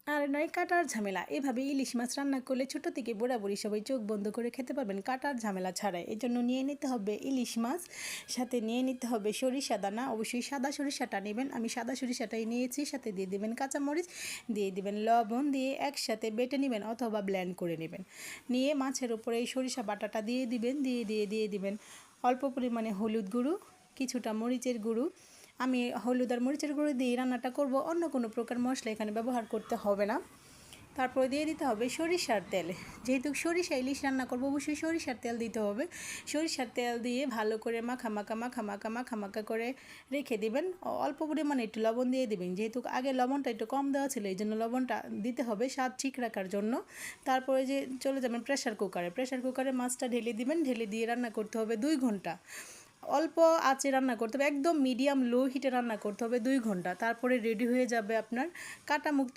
আর নয় কাটার ঝামেলা। এভাবে ইলিশ মাছ রান্না করলে ছোটো থেকে বুড়ি সবাই চোখ বন্ধ করে খেতে পারবেন কাটার ঝামেলা ছাড়াই। এই জন্য নিয়ে নিতে হবে ইলিশ মাছ, সাথে নিয়ে নিতে হবে সরিষা দানা, অবশ্যই সাদা সরিষাটা নেবেন, আমি সাদা সরিষাটাই নিয়েছি। সাথে দিয়ে দেবেন কাঁচামরিচ, দিয়ে দিবেন লবণ, দিয়ে একসাথে বেটে নেবেন অথবা ব্লেন্ড করে নেবেন। নিয়ে মাছের উপরে এই সরিষা বাটাটা দিয়ে দিবেন, দিয়ে দিবেন অল্প পরিমাণে হলুদ গুঁড়ো, কিছুটা মরিচের গুঁড়ো। আমি হলুদ আর মরিচের গুঁড়ো দিয়ে রান্নাটা করব, অন্য কোনো প্রকার মশলা এখানে ব্যবহার করতে হবে না। তারপরে দিয়ে দিতে হবে সরিষার তেল। যেহেতু সরিষা ইলিশ রান্না করবো অবশ্যই সরিষার তেল দিতে হবে। সরিষার তেল দিয়ে ভালো করে মাখা করে রেখে দিবেন। অল্প পরিমাণে একটু লবণ দিয়ে দিবেন, যেহেতু আগে লবণটা একটু কম দেওয়া ছিল এই জন্য লবণটা দিতে হবে স্বাদ ঠিক রাখার জন্য। তারপরে যে চলে যাবেন প্রেশার কুকারে মাছটা ঢেলে দিবেন, ঢেলে দিয়ে রান্না করতে হবে 2 ঘন্টা। অল্প আঁচে রান্না করতে হবে, একদম মিডিয়াম লো হিটে রান্না করতে হবে 2 ঘন্টা। তারপরে রেডি হয়ে যাবে আপনার কাটা মুক্ত